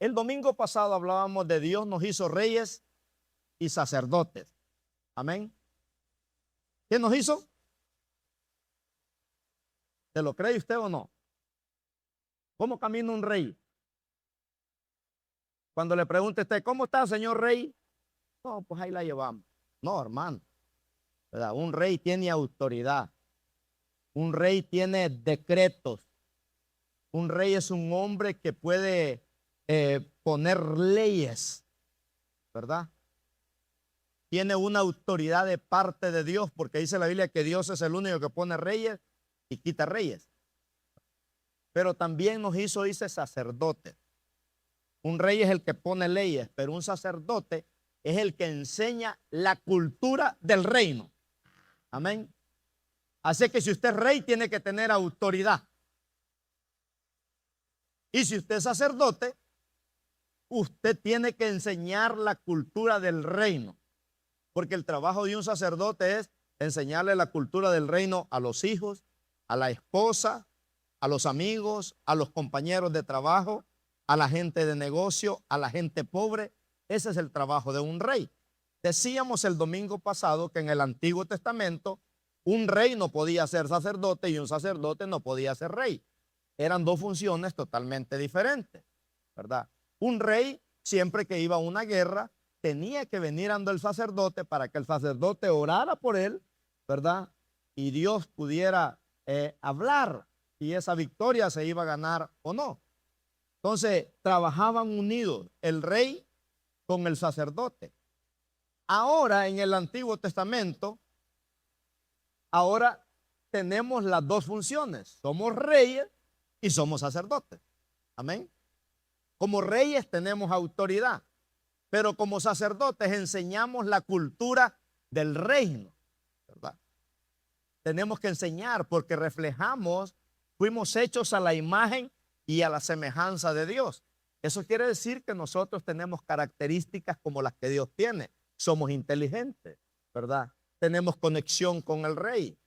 El domingo pasado hablábamos de Dios nos hizo reyes y sacerdotes. Amén. ¿Qué nos hizo? ¿Se lo cree usted o no? ¿Cómo camina un rey? Cuando le pregunte a usted, ¿cómo está, señor rey? No, pues ahí la llevamos. No, hermano. ¿Verdad? Un rey tiene autoridad. Un rey tiene decretos. Un rey es un hombre que puede poner leyes, ¿verdad? Tiene una autoridad de parte de Dios, porque dice la Biblia que Dios es el único que pone reyes y quita reyes. Pero también nos hizo, dice, sacerdotes. Un rey es el que pone leyes, pero un sacerdote es el que enseña la cultura del reino. Amén. Así que si usted es rey, tiene que tener autoridad. Y si usted es sacerdote, usted tiene que enseñar la cultura del reino. Porque el trabajo de un sacerdote es enseñarle la cultura del reino a los hijos, a la esposa, a los amigos, a los compañeros de trabajo, a la gente de negocio, a la gente pobre. Ese es el trabajo de un rey. Decíamos el domingo pasado que en el Antiguo Testamento un rey no podía ser sacerdote y un sacerdote no podía ser rey. Eran dos funciones totalmente diferentes, ¿verdad? Un rey, siempre que iba a una guerra, tenía que venir ante el sacerdote para que el sacerdote orara por él, ¿verdad? Y Dios pudiera hablar si esa victoria se iba a ganar o no. Entonces, trabajaban unidos el rey con el sacerdote. Ahora, en el Antiguo Testamento, ahora tenemos las dos funciones. Somos reyes y somos sacerdotes. Amén. Como reyes tenemos autoridad, pero como sacerdotes enseñamos la cultura del reino, ¿verdad? Tenemos que enseñar porque reflejamos, fuimos hechos a la imagen y a la semejanza de Dios. Eso quiere decir que nosotros tenemos características como las que Dios tiene. Somos inteligentes, ¿verdad? Tenemos conexión con el rey.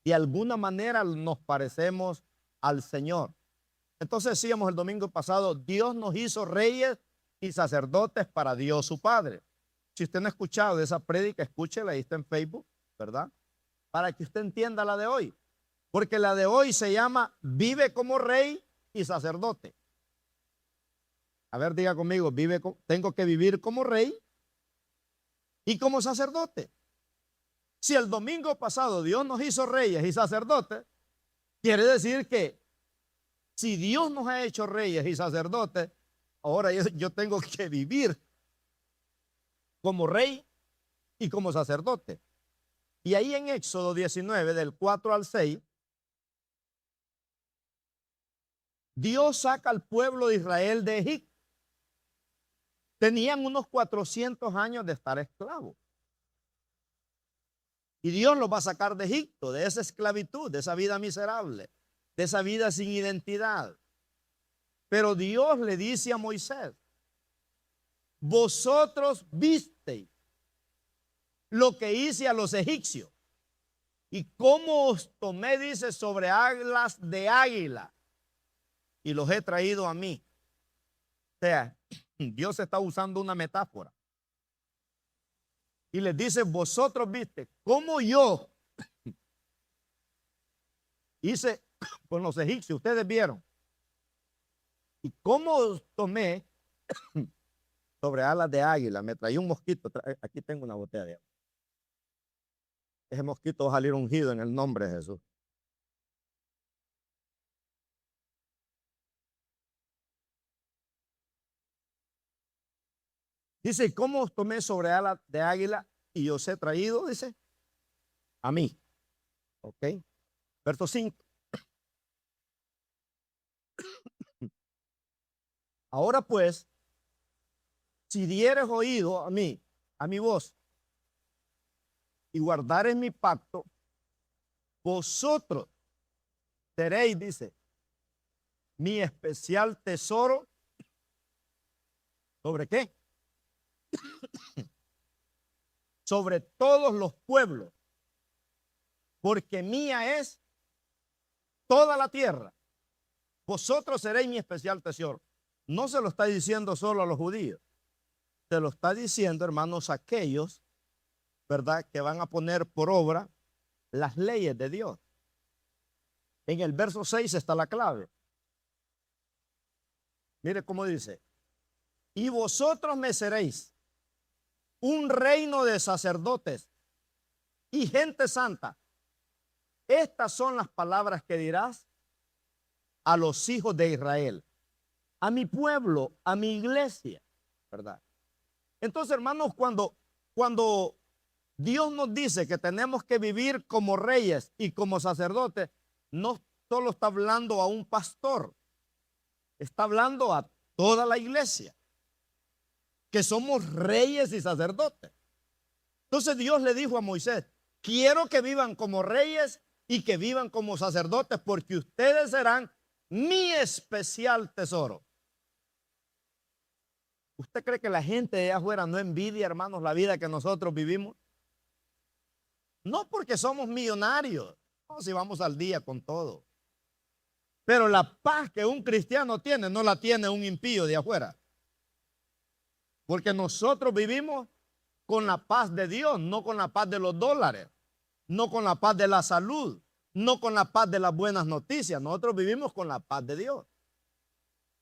De alguna manera nos parecemos al Señor. Entonces decíamos el domingo pasado, Dios nos hizo reyes y sacerdotes para Dios su Padre. Si usted no ha escuchado de esa prédica, escúchela, ahí está en Facebook, ¿verdad? Para que usted entienda la de hoy. Porque la de hoy se llama Vive como rey y sacerdote. A ver, diga conmigo, tengo que vivir como rey y como sacerdote. Si el domingo pasado Dios nos hizo reyes y sacerdotes, quiere decir que si Dios nos ha hecho reyes y sacerdotes, ahora yo tengo que vivir como rey y como sacerdote. Y ahí en Éxodo 19, del 4 al 6, Dios saca al pueblo de Israel de Egipto. Tenían unos 400 años de estar esclavos. Y Dios los va a sacar de Egipto, de esa esclavitud, de esa vida miserable, de esa vida sin identidad. Pero Dios le dice a Moisés, vosotros visteis lo que hice a los egipcios y cómo os tomé, dice, sobre alas de águila y los he traído a mí. O sea, Dios está usando una metáfora. Y les dice, vosotros viste cómo yo hice con los egipcios, ustedes vieron. Y cómo os tomé sobre alas de águila. Me traí un mosquito. Aquí tengo una botella de agua. Ese mosquito va a salir ungido en el nombre de Jesús. Dice, ¿cómo os tomé sobre alas de águila y os he traído? Dice, a mí. Ok. Verso 5. Ahora pues, si dieres oído a mí, a mi voz, y guardares mi pacto, vosotros seréis, dice, mi especial tesoro. ¿Sobre qué? Sobre todos los pueblos, porque mía es toda la tierra. Vosotros seréis mi especial tesoro. no se lo está diciendo solo a los judíos, se lo está diciendo, hermanos, a aquellos, ¿verdad?, que van a poner por obra las leyes de Dios. En el verso 6 está la clave. Mire cómo dice: y vosotros me seréis un reino de sacerdotes y gente santa. Estas son las palabras que dirás a los hijos de Israel, a mi pueblo, a mi iglesia, ¿verdad? Entonces, hermanos, cuando Dios nos dice que tenemos que vivir como reyes y como sacerdotes, no solo está hablando a un pastor, está hablando a toda la iglesia, que somos reyes y sacerdotes. Entonces Dios le dijo a Moisés: quiero que vivan como reyes y que vivan como sacerdotes, porque ustedes serán mi especial tesoro. ¿Usted cree que la gente de allá afuera no envidia, hermanos, la vida que nosotros vivimos? No porque somos millonarios, no, si vamos al día con todo. Pero la paz que un cristiano tiene, no la tiene un impío de afuera. Porque nosotros vivimos con la paz de Dios, no con la paz de los dólares, no con la paz de la salud, no con la paz de las buenas noticias. Nosotros vivimos con la paz de Dios.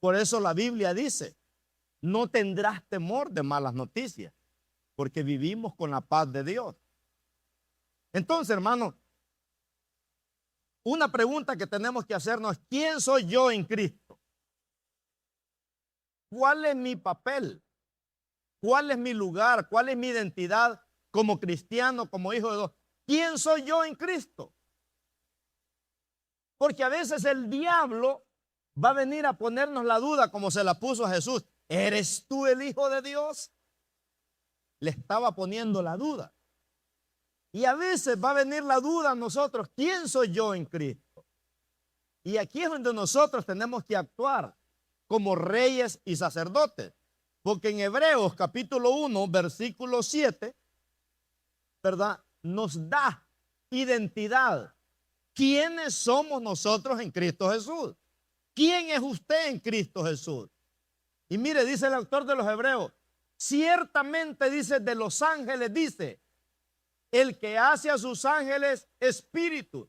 Por eso la Biblia dice: no tendrás temor de malas noticias, porque vivimos con la paz de Dios. Entonces, hermanos, una pregunta que tenemos que hacernos: ¿quién soy yo en Cristo? ¿Cuál es mi papel? ¿Cuál es mi lugar? ¿Cuál es mi identidad como cristiano, como hijo de Dios? ¿Quién soy yo en Cristo? Porque a veces el diablo va a venir a ponernos la duda, como se la puso a Jesús: ¿eres tú el Hijo de Dios? Le estaba poniendo la duda. Y a veces va a venir la duda a nosotros: ¿quién soy yo en Cristo? Y aquí es donde nosotros tenemos que actuar como reyes y sacerdotes. Porque en Hebreos capítulo 1, versículo 7, ¿verdad?, nos da identidad. ¿Quiénes somos nosotros en Cristo Jesús? ¿Quién es usted en Cristo Jesús? Y mire, dice el autor de los Hebreos: ciertamente, dice, de los ángeles, dice, el que hace a sus ángeles espíritus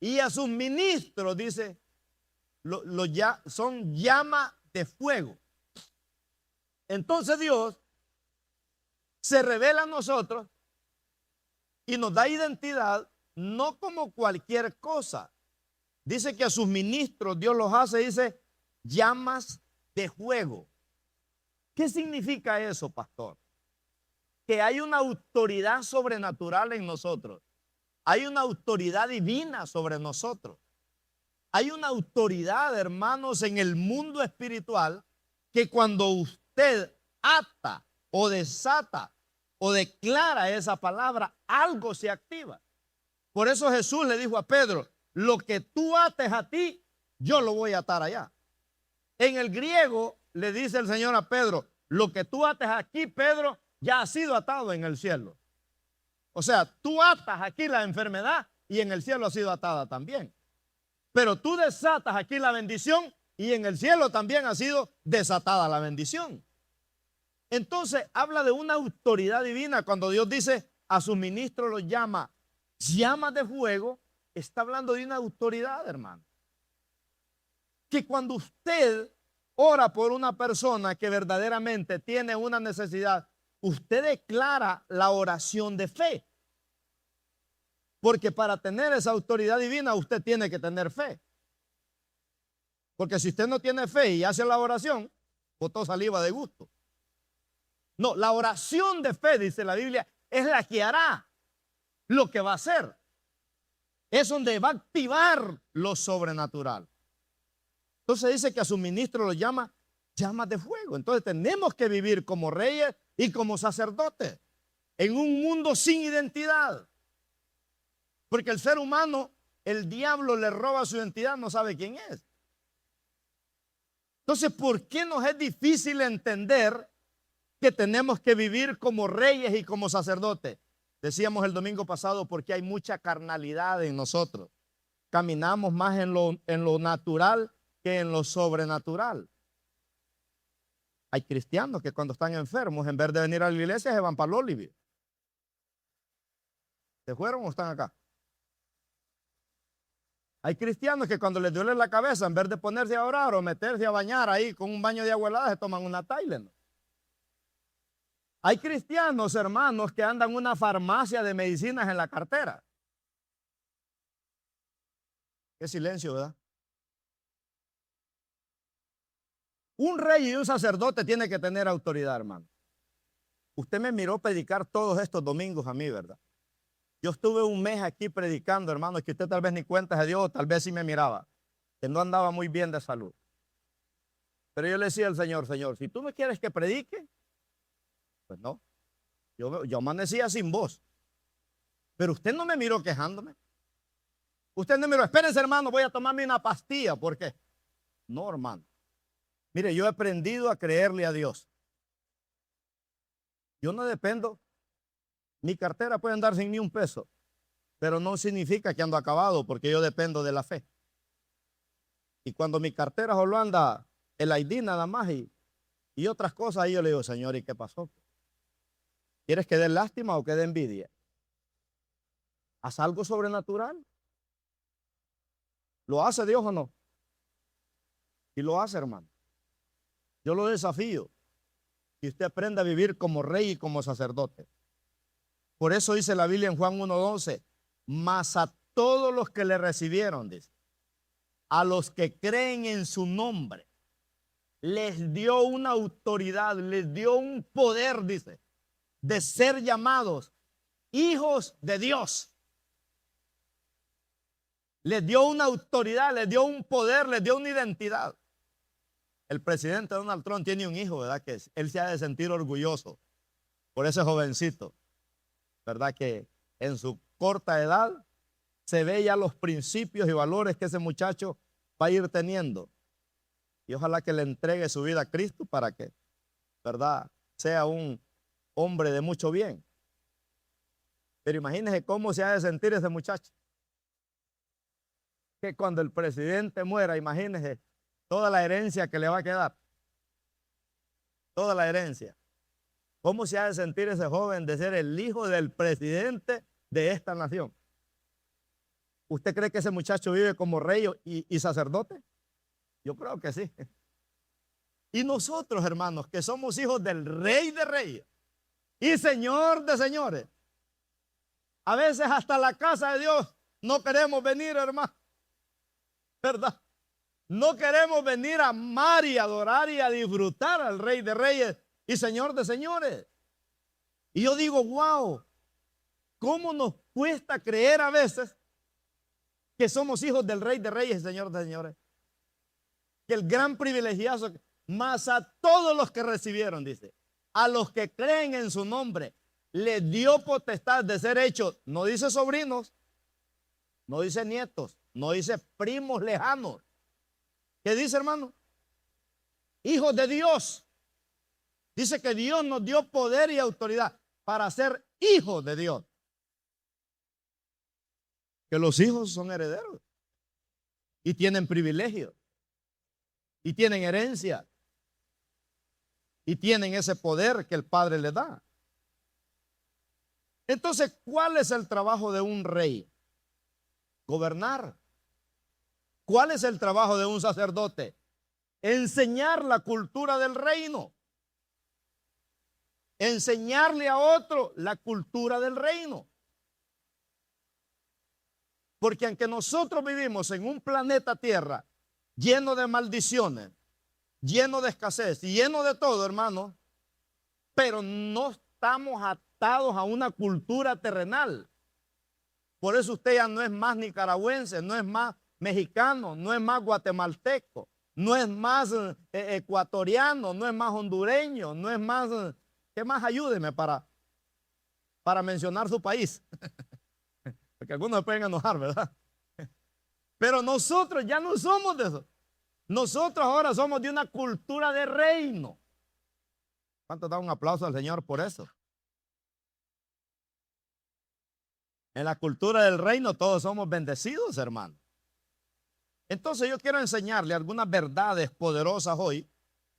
y a sus ministros, dice, son llama de fuego. Entonces Dios se revela a nosotros y nos da identidad, no como cualquier cosa. Dice que a sus ministros Dios los hace, dice, llamas de fuego. ¿Qué significa eso, pastor? Que hay una autoridad sobrenatural en nosotros. Hay una autoridad divina sobre nosotros. Hay una autoridad, hermanos, en el mundo espiritual, que cuando usted ata o desata o declara esa palabra, algo se activa. Por eso Jesús le dijo a Pedro: lo que tú ates a ti, yo lo voy a atar allá. En el griego le dice el Señor a Pedro: lo que tú ates aquí, Pedro, ya ha sido atado en el cielo. O sea, tú atas aquí la enfermedad y en el cielo ha sido atada también. Pero tú desatas aquí la bendición y en el cielo también ha sido desatada la bendición. Entonces habla de una autoridad divina. Cuando Dios dice a sus ministros los llama llamas de fuego, está hablando de una autoridad, hermano. Que cuando usted ora por una persona que verdaderamente tiene una necesidad, usted declara la oración de fe. Porque para tener esa autoridad divina usted tiene que tener fe. Porque si usted no tiene fe y hace la oración, botó saliva de gusto. No, la oración de fe, dice la Biblia, es la que hará lo que va a hacer. Es donde va a activar lo sobrenatural. Entonces dice que a su ministro lo llama llamas de fuego. Entonces tenemos que vivir como reyes y como sacerdotes en un mundo sin identidad. Porque el ser humano, el diablo le roba su identidad, no sabe quién es. Entonces, ¿por qué nos es difícil entender que tenemos que vivir como reyes y como sacerdotes? Decíamos el domingo pasado, porque hay mucha carnalidad en nosotros. Caminamos más en lo natural que en lo sobrenatural. Hay cristianos que cuando están enfermos, en vez de venir a la iglesia, se van para el Olive. ¿Se fueron o están acá? Hay cristianos que cuando les duele la cabeza, en vez de ponerse a orar o meterse a bañar ahí con un baño de agua helada, se toman una Tylenol. Hay cristianos, hermanos, que andan una farmacia de medicinas en la cartera. Qué silencio, ¿verdad? Un rey y un sacerdote tiene que tener autoridad, hermano. Usted me miró predicar todos estos domingos a mí, ¿verdad? Yo estuve un mes aquí predicando, hermano, que usted tal vez ni cuenta de Dios, tal vez sí me miraba, que no andaba muy bien de salud. Pero yo le decía al Señor, Señor, si tú me quieres que predique, pues no. Yo amanecía sin voz. Pero usted no me miró quejándome. Usted no me miró, espérense, hermano, voy a tomarme una pastilla. ¿Por qué? No, hermano. Mire, yo he aprendido a creerle a Dios. Yo no dependo. Mi cartera puede andar sin ni un peso, pero no significa que ando acabado, porque yo dependo de la fe. Y cuando mi cartera solo anda el ID nada más y otras cosas, ahí yo le digo, Señor, ¿y qué pasó? ¿Quieres que dé lástima o que dé envidia? ¿Haz algo sobrenatural? ¿Lo hace Dios o no? Y lo hace, hermano. Yo lo desafío. Que usted aprenda a vivir como rey y como sacerdote. Por eso dice la Biblia en Juan 1:12, mas a todos los que le recibieron, dice, a los que creen en su nombre, les dio una autoridad, les dio un poder, dice, de ser llamados hijos de Dios. Les dio una autoridad, les dio un poder, les dio una identidad. El presidente Donald Trump tiene un hijo, ¿verdad? Que él se ha de sentir orgulloso por ese jovencito, ¿verdad? Que en su corta edad se ve ya los principios y valores que ese muchacho va a ir teniendo. Y ojalá que le entregue su vida a Cristo para que, ¿verdad?, sea un hombre de mucho bien. Pero imagínense cómo se ha de sentir ese muchacho. Que cuando el presidente muera, imagínense toda la herencia que le va a quedar. Toda la herencia. ¿Cómo se ha de sentir ese joven de ser el hijo del presidente de esta nación? ¿Usted cree que ese muchacho vive como rey y sacerdote? Yo creo que sí. Y nosotros, hermanos, que somos hijos del Rey de Reyes y Señor de Señores, a veces hasta la casa de Dios no queremos venir, hermano. ¿Verdad? No queremos venir a amar y adorar y a disfrutar al Rey de Reyes y Señor de Señores. Y yo digo, wow, ¿cómo nos cuesta creer a veces que somos hijos del Rey de Reyes y Señor de Señores? Que el gran privilegiado, más a todos los que recibieron, dice, a los que creen en su nombre, les dio potestad de ser hechos, no dice sobrinos, no dice nietos, no dice primos lejanos. ¿Qué dice, hermano? Hijos de Dios. Dice que Dios nos dio poder y autoridad para ser hijos de Dios. Que los hijos son herederos y tienen privilegios y tienen herencia y tienen ese poder que el Padre les da. Entonces, ¿cuál es el trabajo de un rey? Gobernar. ¿Cuál es el trabajo de un sacerdote? Enseñar la cultura del reino. Enseñarle a otro la cultura del reino. Porque aunque nosotros vivimos en un planeta Tierra lleno de maldiciones, lleno de escasez y lleno de todo, hermano, pero no estamos atados a una cultura terrenal. Por eso usted ya no es más nicaragüense, no es más mexicano, no es más guatemalteco, no es más ecuatoriano, no es más hondureño, no es más... ¿Qué más? Ayúdeme para mencionar su país. Porque algunos se pueden enojar, ¿verdad? Pero nosotros ya no somos de eso. Nosotros ahora somos de una cultura de reino. ¿Cuánto da un aplauso al Señor por eso? En la cultura del reino todos somos bendecidos, hermano. Entonces yo quiero enseñarle algunas verdades poderosas hoy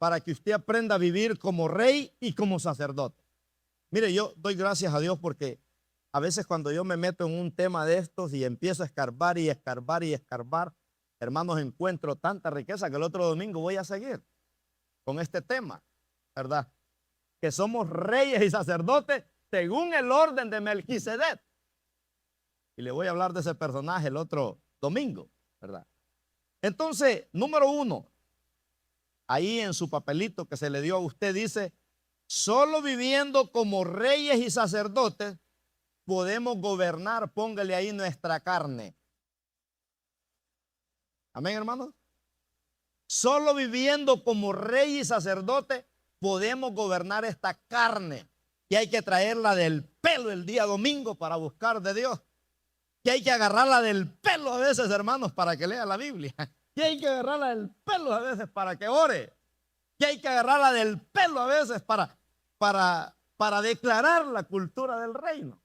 para que usted aprenda a vivir como rey y como sacerdote. Mire, yo doy gracias a Dios porque a veces cuando yo me meto en un tema de estos y empiezo a escarbar y escarbar y escarbar, hermanos, encuentro tanta riqueza que el otro domingo voy a seguir con este tema, ¿verdad? Que somos reyes y sacerdotes según el orden de Melquisedec. Y le voy a hablar de ese personaje el otro domingo, ¿verdad? Entonces, número 1, ahí en su papelito que se le dio a usted dice, solo viviendo como reyes y sacerdotes podemos gobernar, póngale ahí nuestra carne. Amén, hermanos. Solo viviendo como rey y sacerdote podemos gobernar esta carne. Y hay que traerla del pelo el día domingo para buscar de Dios. Que hay que agarrarla del pelo a veces, hermanos, para que lea la Biblia. Que hay que agarrarla del pelo a veces para que ore. Que hay que agarrarla del pelo a veces para declarar la cultura del reino.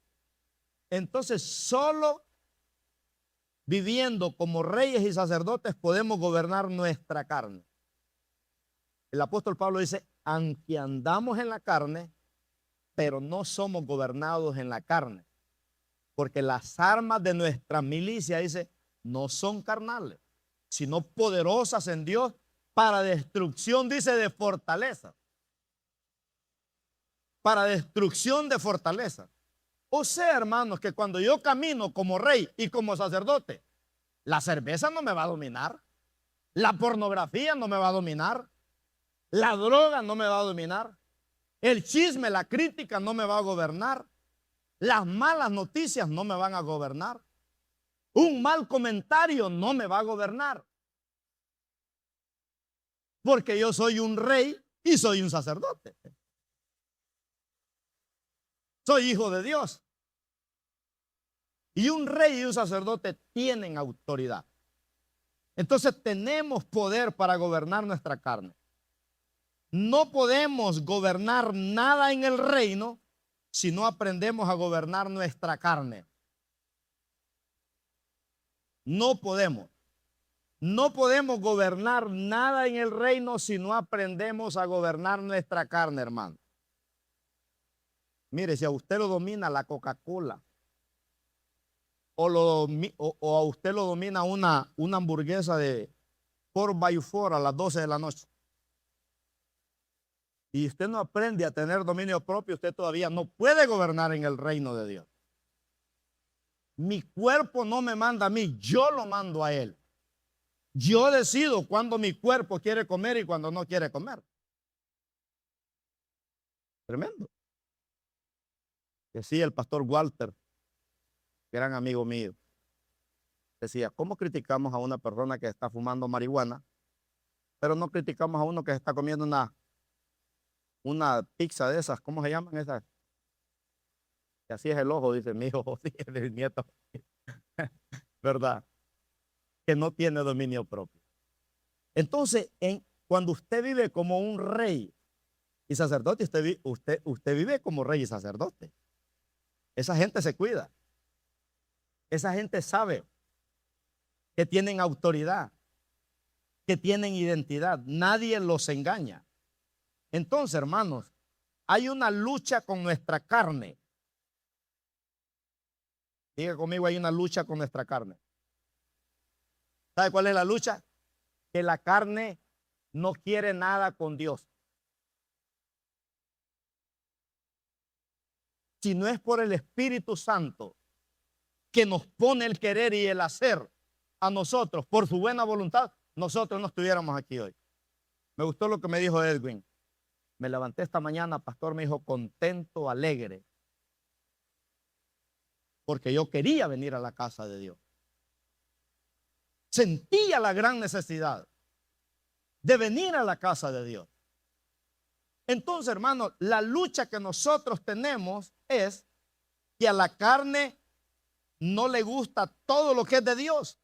Entonces, solo viviendo como reyes y sacerdotes podemos gobernar nuestra carne. El apóstol Pablo dice, aunque andamos en la carne, pero no somos gobernados en la carne. Porque las armas de nuestra milicia, dice, no son carnales, sino poderosas en Dios para destrucción, dice, de fortaleza. Para destrucción de fortaleza. O sea, hermanos, que cuando yo camino como rey y como sacerdote, la cerveza no me va a dominar, la pornografía no me va a dominar, la droga no me va a dominar, el chisme, la crítica no me va a gobernar, las malas noticias no me van a gobernar, un mal comentario no me va a gobernar, porque yo soy un rey y soy un sacerdote. Soy hijo de Dios. Y un rey y un sacerdote tienen autoridad. Entonces tenemos poder para gobernar nuestra carne. No podemos gobernar nada en el reino si no aprendemos a gobernar nuestra carne. No podemos. No podemos gobernar nada en el reino si no aprendemos a gobernar nuestra carne, hermano. Mire, si a usted lo domina la Coca-Cola o a usted lo domina una hamburguesa de 4x4 a las 12 de la noche y usted no aprende a tener dominio propio, usted todavía no puede gobernar en el reino de Dios. Mi cuerpo no me manda a mí, yo lo mando a él. Yo decido cuando mi cuerpo quiere comer y cuando no quiere comer. Tremendo. Decía el pastor Walter, gran amigo mío, decía, ¿cómo criticamos a una persona que está fumando marihuana, pero no criticamos a uno que está comiendo una pizza de esas? ¿Cómo se llaman esas? Y así es el ojo, dice mi hijo, dice mi nieto. ¿Verdad? Que no tiene dominio propio. Entonces, cuando usted vive como un rey y sacerdote, usted vive como rey y sacerdote. Esa gente se cuida. Esa gente sabe que tienen autoridad, que tienen identidad. Nadie los engaña. Entonces, hermanos, hay una lucha con nuestra carne. Diga conmigo, hay una lucha con nuestra carne. ¿Sabe cuál es la lucha? Que la carne no quiere nada con Dios. Si no es por el Espíritu Santo que nos pone el querer y el hacer a nosotros por su buena voluntad, nosotros no estuviéramos aquí hoy. Me gustó lo que me dijo Edwin. Me levanté esta mañana, pastor, me dijo, contento, alegre, porque yo quería venir a la casa de Dios. Sentía la gran necesidad de venir a la casa de Dios. Entonces, hermanos, la lucha que nosotros tenemos es que a la carne no le gusta todo lo que es de Dios.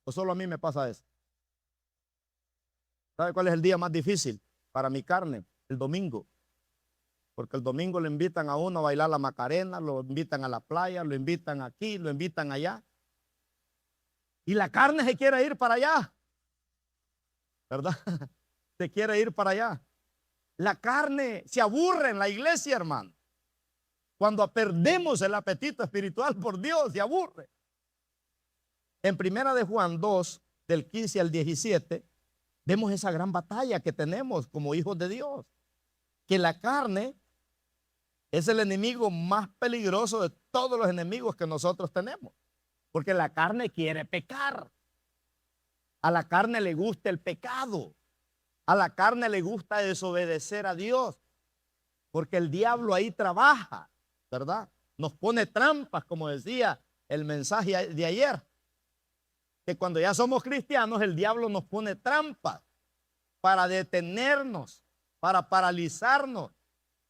¿O solo a mí me pasa eso? ¿Sabe cuál es el día más difícil para mi carne? El domingo. Porque el domingo lo invitan a uno a bailar la Macarena, lo invitan a la playa, lo invitan aquí, lo invitan allá. Y la carne se quiere ir para allá. ¿verdad? Se quiere ir para allá. La carne se aburre en la iglesia, hermano. Cuando perdemos el apetito espiritual por Dios, se aburre. En primera de Juan 2, del 15 al 17, vemos esa gran batalla que tenemos como hijos de Dios. Que la carne es el enemigo más peligroso de todos los enemigos que nosotros tenemos. Porque la carne quiere pecar. A la carne le gusta el pecado. A la carne le gusta desobedecer a Dios. Porque el diablo ahí trabaja, ¿verdad? Nos pone trampas, como decía el mensaje de ayer. Que cuando ya somos cristianos, el diablo nos pone trampas para detenernos, para paralizarnos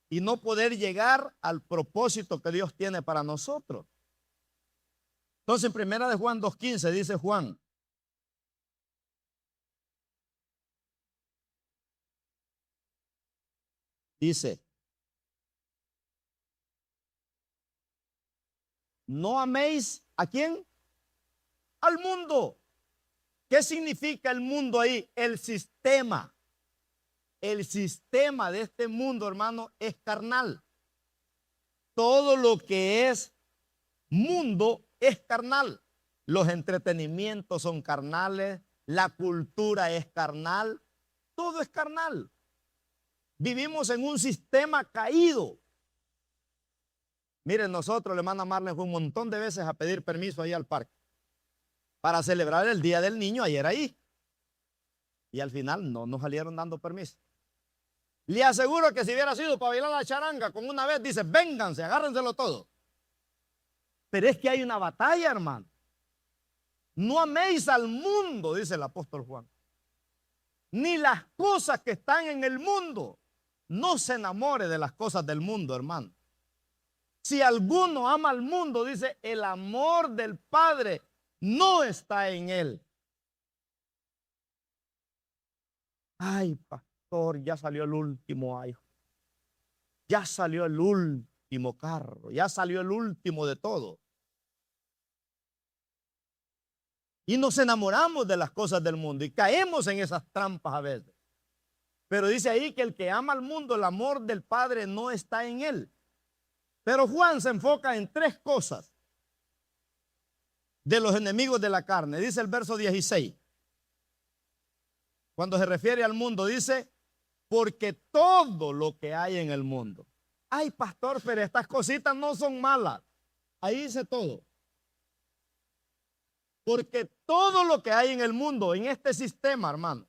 y no poder llegar al propósito que Dios tiene para nosotros. Entonces, en primera de Juan 2:15 dice Juan: dice, no améis ¿a quién? Al mundo. ¿Qué significa el mundo ahí? El sistema. El sistema de este mundo, hermano, es carnal. Todo lo que es mundo es carnal. Los entretenimientos son carnales, la cultura es carnal, todo es carnal. Vivimos en un sistema caído. Miren, nosotros, la hermana Marlene fue un montón de veces a pedir permiso ahí al parque para celebrar el Día del Niño ayer ahí. Y al final no nos salieron dando permiso. Le aseguro que si hubiera sido para bailar la charanga con una vez, dice, vénganse, agárrenselo todo. Pero es que hay una batalla, hermano. No améis al mundo, dice el apóstol Juan, ni las cosas que están en el mundo. No se enamore de las cosas del mundo, hermano. Si alguno ama al mundo, dice, el amor del Padre no está en él. Ay, pastor, ya salió el último iPhone. Ya salió el último carro. Ya salió el último de todo. Y nos enamoramos de las cosas del mundo y caemos en esas trampas a veces. Pero dice ahí que el que ama al mundo, el amor del Padre no está en él. Pero Juan se enfoca en tres cosas de los enemigos de la carne. Dice el verso 16. Cuando se refiere al mundo, dice, porque todo lo que hay en el mundo. Ay, pastor, pero estas cositas no son malas. Ahí dice todo. Porque todo lo que hay en el mundo, en este sistema, hermano,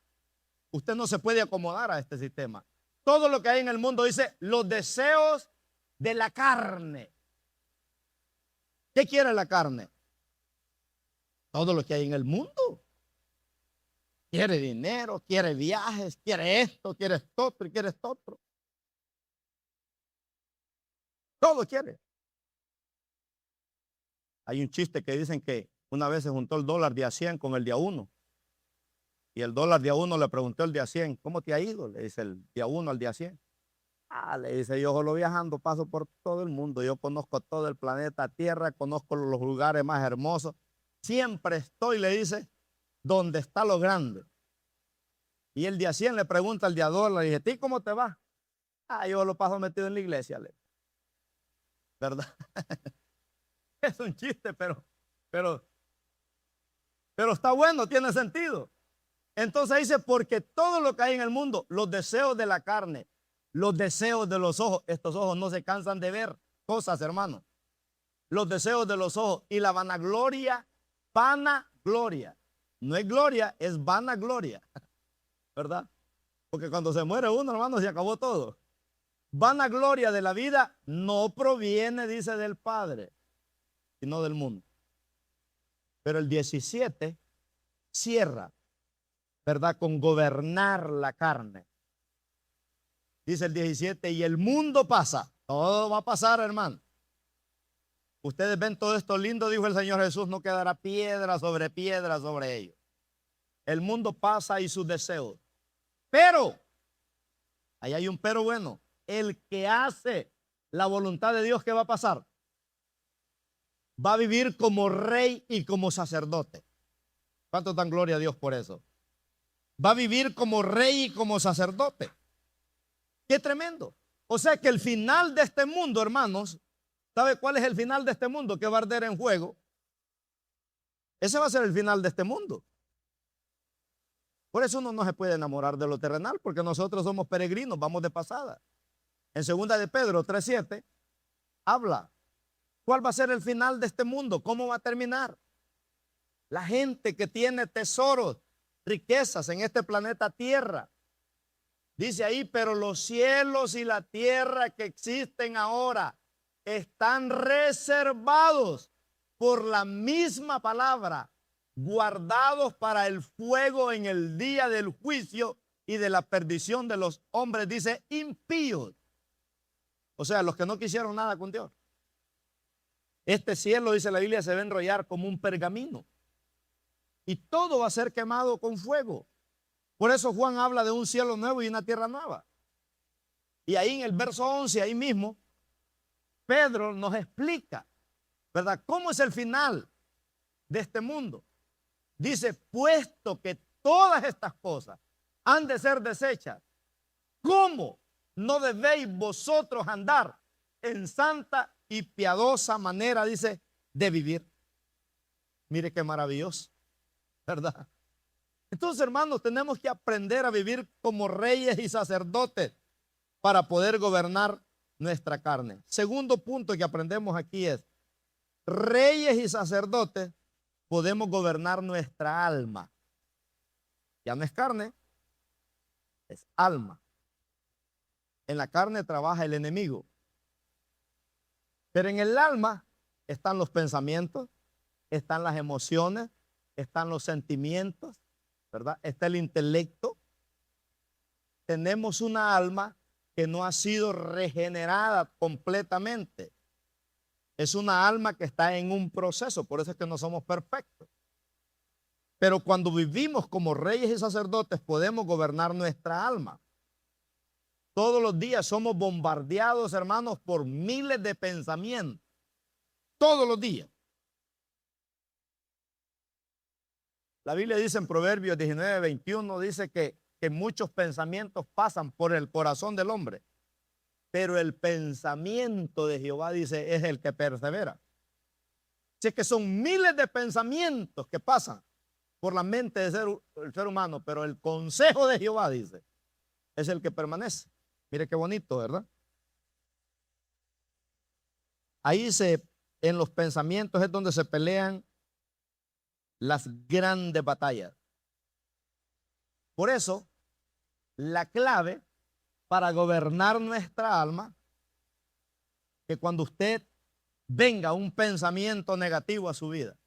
usted no se puede acomodar a este sistema. Todo lo que hay en el mundo dice los deseos de la carne. ¿Qué quiere la carne? Todo lo que hay en el mundo. Quiere dinero, quiere viajes, quiere esto, quiere esto otro y quiere esto otro. Todo quiere. Hay un chiste que dicen que una vez se juntó el dólar de a 100 con el de a 1. Y el dólar de a 1 le preguntó el de a 100, ¿cómo te ha ido? Le dice el de a 1 al de a 100. Le dice, yo solo viajando, paso por todo el mundo. Yo conozco todo el planeta Tierra, conozco los lugares más hermosos. Siempre estoy, le dice, donde está lo grande. Y el de a 100 le pregunta al de a dólar, le dice, ¿tú cómo te va? Yo lo paso metido en la iglesia, ¿verdad? Es un chiste, pero está bueno, tiene sentido. Entonces dice, porque todo lo que hay en el mundo, los deseos de la carne, los deseos de los ojos, estos ojos no se cansan de ver cosas, hermano. Los deseos de los ojos y la vanagloria, vanagloria. No es gloria, es vanagloria, ¿verdad? Porque cuando se muere uno, hermano, se acabó todo. Vanagloria de la vida no proviene, dice, del Padre, sino del mundo. Pero el 17 cierra, ¿verdad? Con gobernar la carne. Dice el 17, y el mundo pasa. Todo va a pasar, hermano. Ustedes ven todo esto lindo, dijo el Señor Jesús, no quedará piedra sobre ellos. El mundo pasa y sus deseos. Pero, ahí hay un pero bueno, el que hace la voluntad de Dios, ¿qué va a pasar? Va a vivir como rey y como sacerdote. ¿Cuánto dan gloria a Dios por eso? va a vivir como rey y como sacerdote. Qué tremendo. O sea que el final de este mundo, hermanos, ¿sabe cuál es el final de este mundo? Que va a arder en fuego. Ese va a ser el final de este mundo. Por eso uno no se puede enamorar de lo terrenal, porque nosotros somos peregrinos, vamos de pasada. En 2 de Pedro 3:7 habla cuál va a ser el final de este mundo, cómo va a terminar. La gente que tiene tesoros, riquezas en este planeta Tierra. Dice ahí, pero los cielos y la tierra que existen ahora están reservados por la misma palabra, guardados para el fuego en el día del juicio y de la perdición de los hombres, dice impíos. O sea, los que no quisieron nada con Dios. Este cielo, dice la Biblia, se va a enrollar como un pergamino. Y todo va a ser quemado con fuego. Por eso Juan habla de un cielo nuevo y una tierra nueva. Y ahí en el verso 11, ahí mismo, Pedro nos explica, ¿verdad?, cómo es el final de este mundo. Dice, puesto que todas estas cosas han de ser desechas, ¿cómo no debéis vosotros andar en santa y piadosa manera, dice, de vivir? Mire qué maravilloso, ¿verdad? Entonces, hermanos, tenemos que aprender a vivir como reyes y sacerdotes para poder gobernar nuestra carne. Segundo punto que aprendemos aquí es, reyes y sacerdotes podemos gobernar nuestra alma. Ya no es carne, es alma. En la carne trabaja el enemigo, pero en el alma están los pensamientos, están las emociones, están los sentimientos, ¿verdad? Está el intelecto. Tenemos una alma que no ha sido regenerada completamente. Es una alma que está en un proceso, por eso es que no somos perfectos. Pero cuando vivimos como reyes y sacerdotes podemos gobernar nuestra alma. Todos los días somos bombardeados, hermanos, por miles de pensamientos. Todos los días. La Biblia dice en Proverbios 19:21, dice que muchos pensamientos pasan por el corazón del hombre, pero el pensamiento de Jehová, dice, es el que persevera. Así que son miles de pensamientos que pasan por la mente del ser humano, pero el consejo de Jehová, dice, es el que permanece. Mire qué bonito, ¿verdad? Ahí en los pensamientos es donde se pelean las grandes batallas. Por eso, la clave para gobernar nuestra alma, que cuando usted venga un pensamiento negativo a su vida,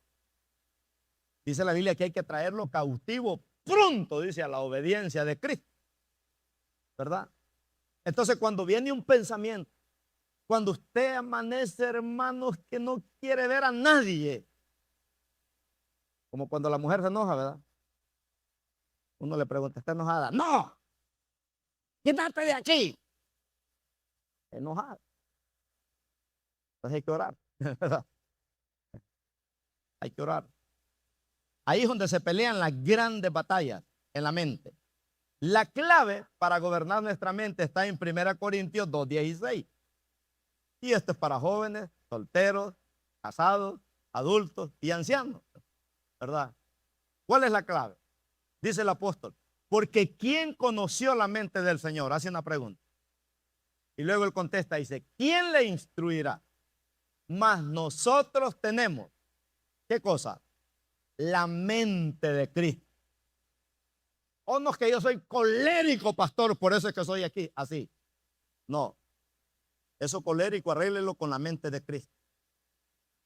dice la Biblia que hay que traerlo cautivo pronto, dice, a la obediencia de Cristo, ¿verdad? Entonces, cuando viene un pensamiento, cuando usted amanece, hermanos, que no quiere ver a nadie, como cuando la mujer se enoja, ¿verdad? Uno le pregunta, ¿está enojada? ¡No! ¡Quítate de aquí! Enojada. Entonces hay que orar, ¿verdad? Hay que orar. Ahí es donde se pelean las grandes batallas en la mente. La clave para gobernar nuestra mente está en 1 Corintios 2:16. Y esto es para jóvenes, solteros, casados, adultos y ancianos, ¿verdad? ¿Cuál es la clave? Dice el apóstol, porque ¿quién conoció la mente del Señor? Hace una pregunta. Y luego él contesta, dice, ¿quién le instruirá? Mas nosotros tenemos, ¿qué cosa? La mente de Cristo. O no es que yo soy colérico, pastor, por eso es que soy aquí, así. No, eso colérico arréglelo con la mente de Cristo.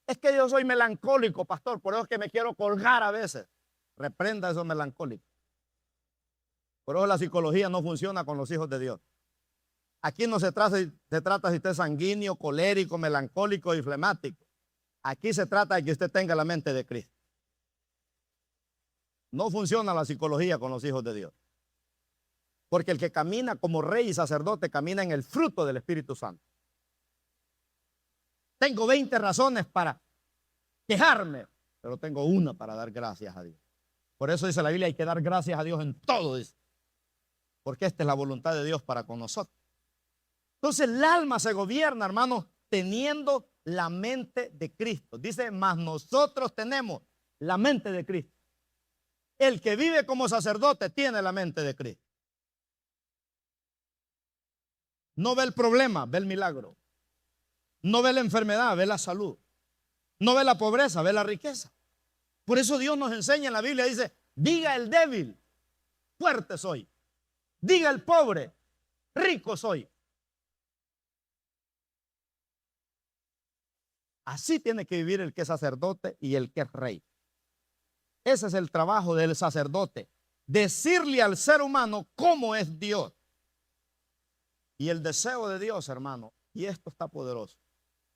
Es que yo soy melancólico, pastor, por eso es que me quiero colgar a veces. Reprenda esos melancólicos. Por eso la psicología no funciona con los hijos de Dios. Aquí no se trata si usted es sanguíneo, colérico, melancólico y flemático. Aquí se trata de que usted tenga la mente de Cristo. No funciona la psicología con los hijos de Dios. Porque el que camina como rey y sacerdote camina en el fruto del Espíritu Santo. Tengo 20 razones para quejarme, pero tengo una para dar gracias a Dios. Por eso dice la Biblia, hay que dar gracias a Dios en todo, dice, porque esta es la voluntad de Dios para con nosotros. Entonces el alma se gobierna, hermanos, teniendo la mente de Cristo. Dice, mas nosotros tenemos la mente de Cristo. El que vive como sacerdote tiene la mente de Cristo. No ve el problema, ve el milagro. No ve la enfermedad, ve la salud. No ve la pobreza, ve la riqueza. Por eso Dios nos enseña en la Biblia, dice, diga el débil, fuerte soy. Diga el pobre, rico soy. Así tiene que vivir el que es sacerdote y el que es rey. Ese es el trabajo del sacerdote. Decirle al ser humano cómo es Dios. Y el deseo de Dios, hermano, y esto está poderoso.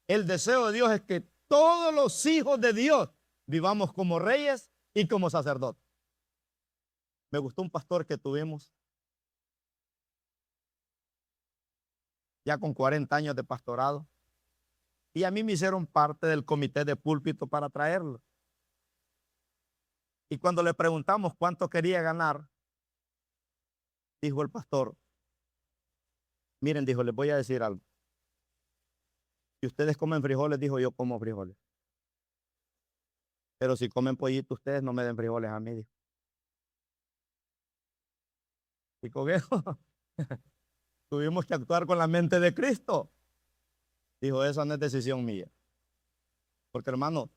El deseo de Dios es que todos los hijos de Dios vivamos como reyes y como sacerdotes. Me gustó un pastor que tuvimos ya con 40 años de pastorado. Y a mí me hicieron parte del comité de púlpito para traerlo. Y cuando le preguntamos cuánto quería ganar, dijo el pastor, miren, dijo, les voy a decir algo. Si ustedes comen frijoles, dijo, yo como frijoles. Pero si comen pollito, ustedes no me den frijoles a mí, dijo. Y con eso tuvimos que actuar con la mente de Cristo. Dijo, esa no es decisión mía. Porque, hermano,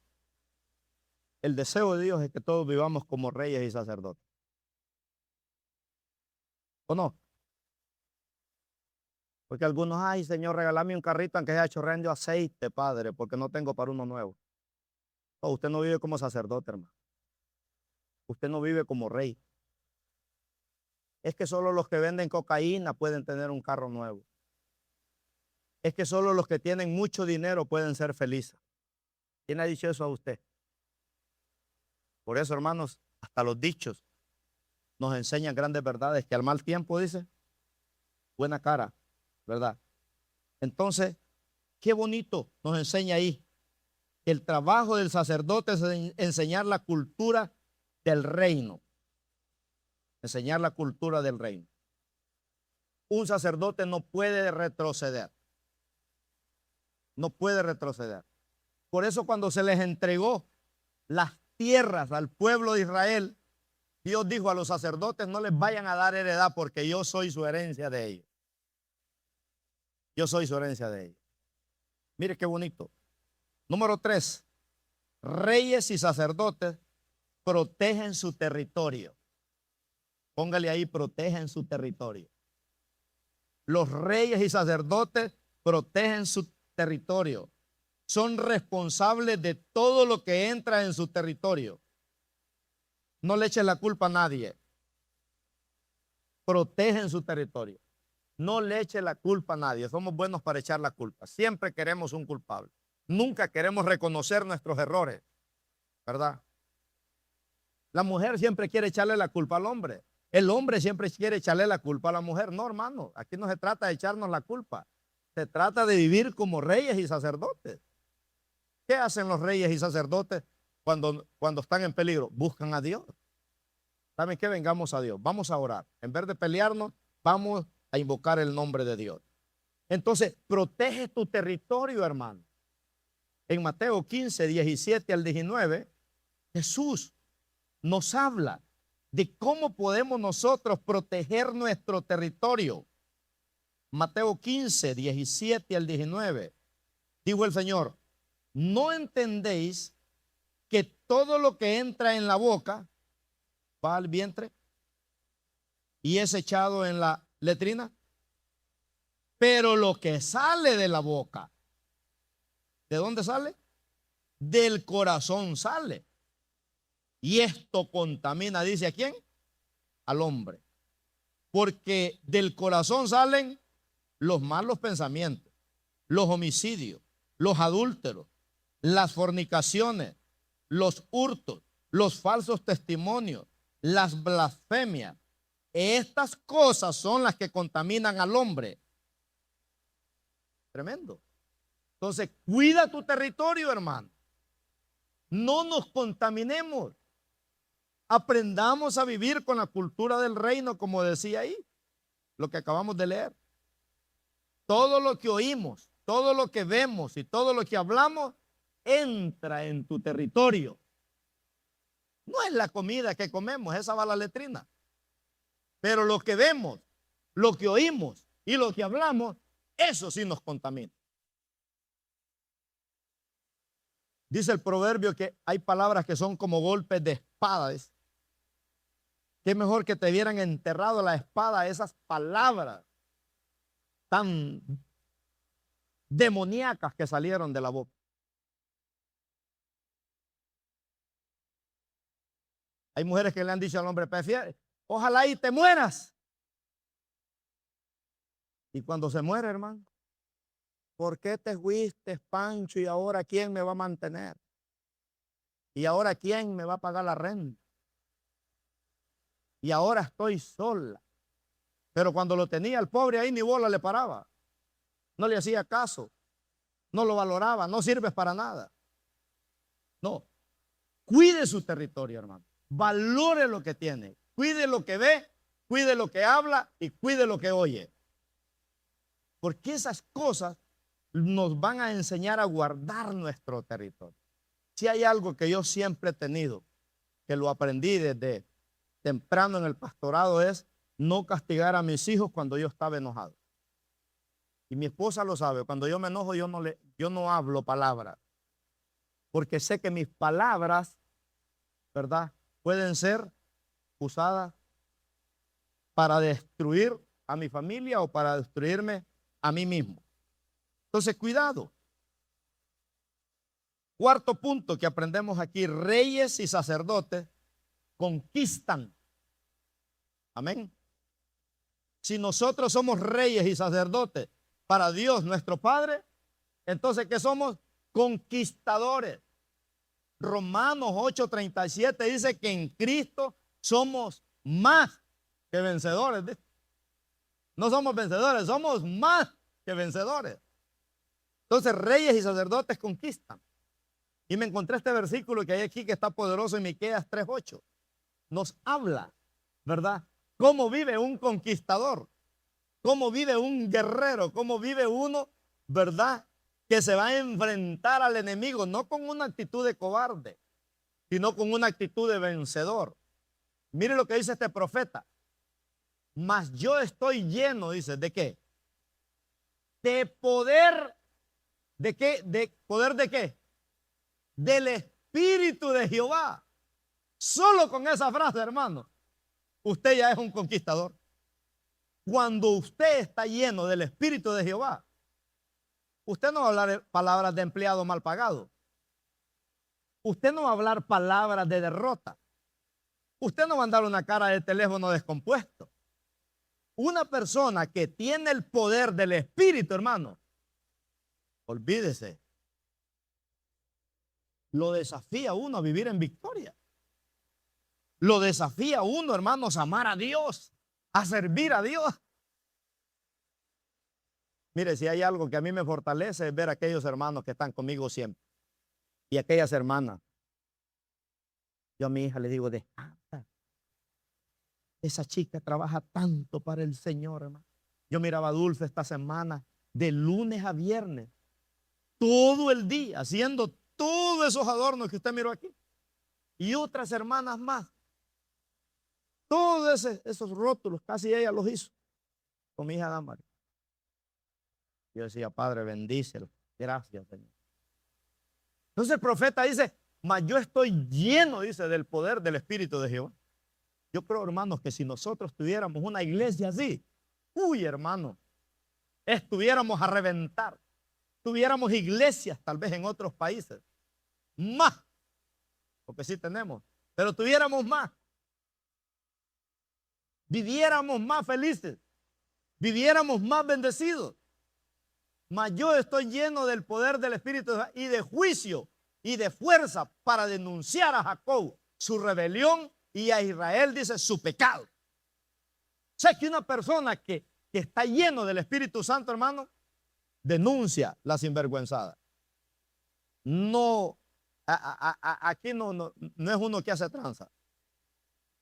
el deseo de Dios es que todos vivamos como reyes y sacerdotes. ¿O no? Porque algunos, ay, Señor, regálame un carrito aunque sea chorreando aceite, Padre, porque no tengo para uno nuevo. No, usted no vive como sacerdote, hermano. Usted no vive como rey. Es que solo los que venden cocaína pueden tener un carro nuevo. Es que solo los que tienen mucho dinero pueden ser felices. ¿Quién ha dicho eso a usted? Por eso, hermanos, hasta los dichos nos enseñan grandes verdades, que al mal tiempo, dice, buena cara, ¿verdad? Entonces, qué bonito nos enseña ahí. El trabajo del sacerdote es enseñar la cultura del reino. Enseñar la cultura del reino. Un sacerdote no puede retroceder. No puede retroceder. Por eso cuando se les entregó las tierras al pueblo de Israel, Dios dijo a los sacerdotes, no les vayan a dar heredad porque yo soy su herencia de ellos. Yo soy su herencia de ellos. Mire qué bonito. Número 3, reyes y sacerdotes protegen su territorio. Póngale ahí, protegen su territorio. Los reyes y sacerdotes protegen su territorio. Son responsables de todo lo que entra en su territorio. No le echen la culpa a nadie. Protegen su territorio. No le echen la culpa a nadie. Somos buenos para echar la culpa. Siempre queremos un culpable. Nunca queremos reconocer nuestros errores, ¿verdad? La mujer siempre quiere echarle la culpa al hombre. El hombre siempre quiere echarle la culpa a la mujer. No, hermano, aquí no se trata de echarnos la culpa. Se trata de vivir como reyes y sacerdotes. ¿Qué hacen los reyes y sacerdotes cuando están en peligro? Buscan a Dios. ¿Saben qué? Vengamos a Dios. Vamos a orar. En vez de pelearnos, vamos a invocar el nombre de Dios. Entonces, protege tu territorio, hermano. En Mateo 15, 17 al 19, Jesús nos habla de cómo podemos nosotros proteger nuestro territorio. Mateo 15, 17 al 19. Dijo el Señor, ¿no entendéis que todo lo que entra en la boca va al vientre y es echado en la letrina? Pero lo que sale de la boca, ¿de dónde sale? Del corazón sale. Y esto contamina, dice a quién, al hombre. Porque del corazón salen los malos pensamientos, los homicidios, los adúlteros, las fornicaciones, los hurtos, los falsos testimonios, las blasfemias. Estas cosas son las que contaminan al hombre. Tremendo. Entonces, cuida tu territorio, hermano. No nos contaminemos. Aprendamos a vivir con la cultura del reino, como decía ahí, lo que acabamos de leer. Todo lo que oímos, todo lo que vemos y todo lo que hablamos entra en tu territorio. No es la comida que comemos, esa va a la letrina. Pero lo que vemos, lo que oímos y lo que hablamos, eso sí nos contamina. Dice el proverbio que hay palabras que son como golpes de espadas. Qué mejor que te vieran enterrado la espada, esas palabras tan demoníacas que salieron de la boca. Hay mujeres que le han dicho al hombre, prefiere, ojalá y te mueras. Y cuando se muere, hermano, ¿por qué te fuiste, Pancho? ¿Y ahora quién me va a mantener? ¿Y ahora quién me va a pagar la renta? Y ahora estoy sola. Pero cuando lo tenía el pobre ahí, ni bola le paraba. No le hacía caso. No lo valoraba. No sirves para nada. No. Cuide su territorio, hermano. Valore lo que tiene. Cuide lo que ve, cuide lo que habla y cuide lo que oye. Porque esas cosas nos van a enseñar a guardar nuestro territorio. Si hay algo que yo siempre he tenido, que lo aprendí desde temprano en el pastorado, es no castigar a mis hijos cuando yo estaba enojado. Y mi esposa lo sabe, cuando yo me enojo yo no hablo palabras, porque sé que mis palabras, ¿verdad?, pueden ser usadas para destruir a mi familia o para destruirme a mí mismo. Entonces, cuidado. Cuarto punto que aprendemos aquí: reyes y sacerdotes conquistan. Amén. Si nosotros somos reyes y sacerdotes para Dios nuestro Padre, entonces ¿qué somos? Conquistadores. Romanos 8:37 dice que en Cristo somos más que vencedores. No somos vencedores, somos más que vencedores. Entonces reyes y sacerdotes conquistan. Y me encontré este versículo que hay aquí que está poderoso en Miqueas 3:8. Nos habla, ¿verdad?, cómo vive un conquistador, cómo vive un guerrero, cómo vive uno, ¿verdad?, que se va a enfrentar al enemigo, no con una actitud de cobarde, sino con una actitud de vencedor. Mire lo que dice este profeta. Mas yo estoy lleno, dice, ¿de qué? De poder. ¿De qué? ¿De poder de qué? Del Espíritu de Jehová. Solo con esa frase, hermano, usted ya es un conquistador. Cuando usted está lleno del Espíritu de Jehová, usted no va a hablar palabras de empleado mal pagado. Usted no va a hablar palabras de derrota. Usted no va a andar una cara de teléfono descompuesto. Una persona que tiene el poder del Espíritu, hermano, olvídese, lo desafía uno a vivir en victoria. Lo desafía uno, hermanos, a amar a Dios, a servir a Dios. Mire, si hay algo que a mí me fortalece es ver a aquellos hermanos que están conmigo siempre. Y aquellas hermanas. Yo a mi hija le digo, descansa. Esa chica trabaja tanto para el Señor, hermano. Yo miraba a Dulce esta semana, de lunes a viernes, todo el día, haciendo todos esos adornos que usted miró aquí. Y otras hermanas más. Todos esos rótulos, casi ella los hizo con mi hija Damaris. Yo decía, Padre, bendícelo. Gracias, Señor. Entonces el profeta dice, mas yo estoy lleno, dice, del poder del Espíritu de Jehová. Yo creo, hermanos, que si nosotros tuviéramos una iglesia así, uy, hermano, estuviéramos a reventar. Tuviéramos iglesias, tal vez en otros países, más, porque sí tenemos, pero tuviéramos más. Viviéramos más felices, viviéramos más bendecidos. Mas yo estoy lleno del poder del Espíritu y de juicio y de fuerza para denunciar a Jacob su rebelión y a Israel, dice, su pecado. O sea que una persona que está lleno del Espíritu Santo, hermano, denuncia la sinvergüenzada. No, aquí no es uno que hace tranza.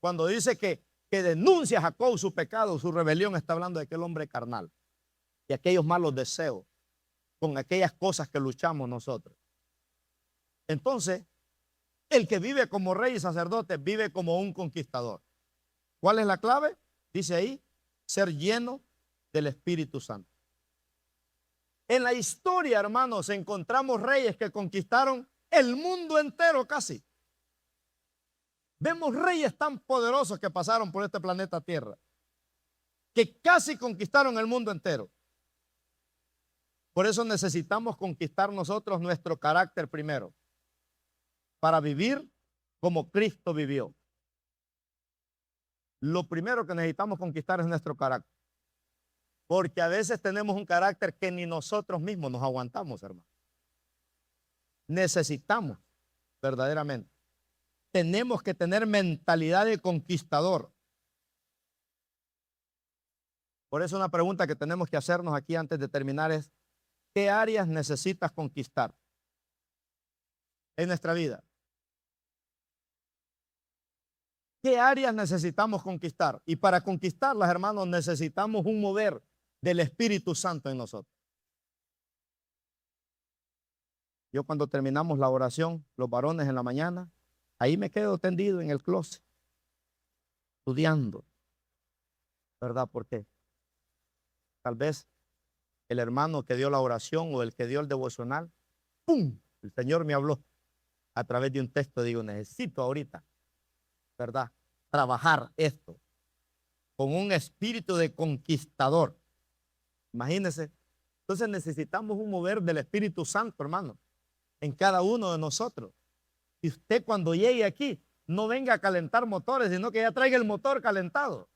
Cuando dice que denuncia a Jacob su pecado, su rebelión, está hablando de aquel hombre carnal y aquellos malos deseos con aquellas cosas que luchamos nosotros. Entonces, el que vive como rey y sacerdote vive como un conquistador. ¿Cuál es la clave? Dice ahí, ser lleno del Espíritu Santo. En la historia, hermanos, encontramos reyes que conquistaron el mundo entero casi. Vemos reyes tan poderosos que pasaron por este planeta Tierra, que casi conquistaron el mundo entero. Por eso necesitamos conquistar nosotros nuestro carácter primero, para vivir como Cristo vivió. Lo primero que necesitamos conquistar es nuestro carácter. Porque a veces tenemos un carácter que ni nosotros mismos nos aguantamos, hermano. Necesitamos, verdaderamente. Tenemos que tener mentalidad de conquistador. Por eso una pregunta que tenemos que hacernos aquí antes de terminar es, ¿qué áreas necesitas conquistar en nuestra vida? ¿Qué áreas necesitamos conquistar? Y para conquistarlas, hermanos, necesitamos un mover del Espíritu Santo en nosotros. Yo cuando terminamos la oración, los varones en la mañana, ahí me quedo tendido en el closet, estudiando, ¿verdad? Porque tal vez el hermano que dio la oración o el que dio el devocional, ¡pum! El Señor me habló a través de un texto. Digo, necesito ahorita, ¿verdad?, trabajar esto con un espíritu de conquistador. Imagínense. Entonces necesitamos un mover del Espíritu Santo, hermano, en cada uno de nosotros. Y usted cuando llegue aquí, no venga a calentar motores, sino que ya traiga el motor calentado,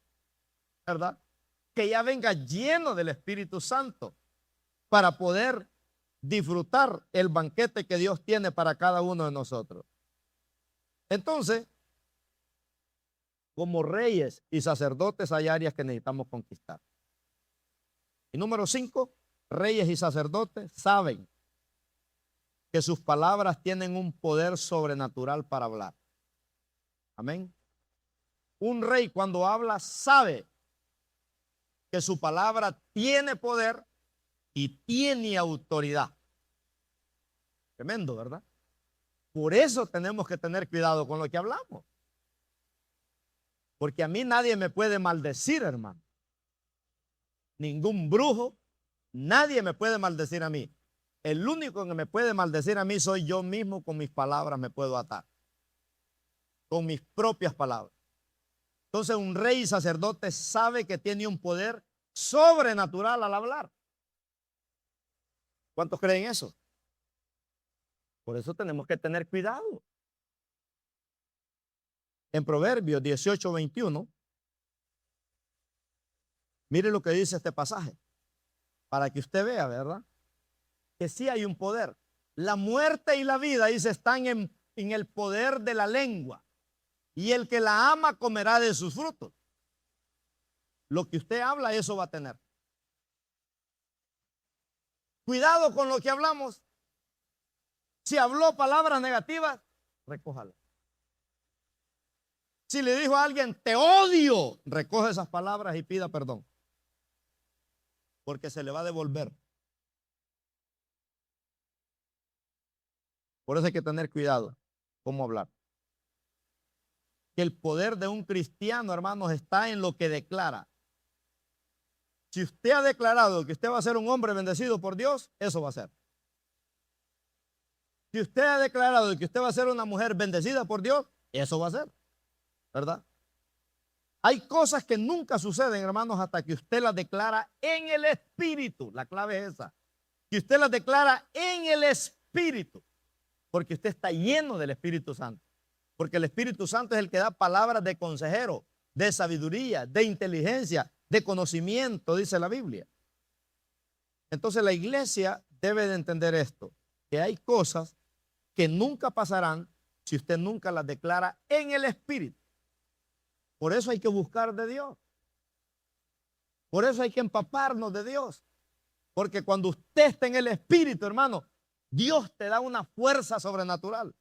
¿verdad? Que ya venga lleno del Espíritu Santo para poder disfrutar el banquete que Dios tiene para cada uno de nosotros. Entonces, como reyes y sacerdotes hay áreas que necesitamos conquistar. Y número 5, reyes y sacerdotes saben que sus palabras tienen un poder sobrenatural para hablar. Amén. Un rey cuando habla sabe que su palabra tiene poder y tiene autoridad. Tremendo, ¿verdad? Por eso tenemos que tener cuidado con lo que hablamos. Porque a mí nadie me puede maldecir, hermano. Ningún brujo, nadie me puede maldecir a mí. El único que me puede maldecir a mí soy yo mismo. Con mis palabras me puedo atar. Con mis propias palabras. Entonces un rey y sacerdote sabe que tiene un poder sobrenatural al hablar. ¿Cuántos creen eso? Por eso tenemos que tener cuidado. En Proverbios 18:21, mire lo que dice este pasaje, para que usted vea, ¿verdad?, que sí hay un poder. La muerte y la vida, dice, están en el poder de la lengua, y el que la ama comerá de sus frutos. Lo que usted habla, eso va a tener. Cuidado con lo que hablamos. Si habló palabras negativas, recójala. Si le dijo a alguien, te odio, recoge esas palabras y pida perdón. Porque se le va a devolver. Por eso hay que tener cuidado cómo hablar. Que el poder de un cristiano, hermanos, está en lo que declara. Si usted ha declarado que usted va a ser un hombre bendecido por Dios, eso va a ser. Si usted ha declarado que usted va a ser una mujer bendecida por Dios, eso va a ser. ¿Verdad? Hay cosas que nunca suceden, hermanos, hasta que usted las declara en el Espíritu. La clave es esa. Que usted las declara en el Espíritu. Porque usted está lleno del Espíritu Santo. Porque el Espíritu Santo es el que da palabras de consejero, de sabiduría, de inteligencia, de conocimiento, dice la Biblia. Entonces la iglesia debe de entender esto, que hay cosas que nunca pasarán si usted nunca las declara en el Espíritu. Por eso hay que buscar de Dios. Por eso hay que empaparnos de Dios. Porque cuando usted está en el Espíritu, hermano, Dios te da una fuerza sobrenatural.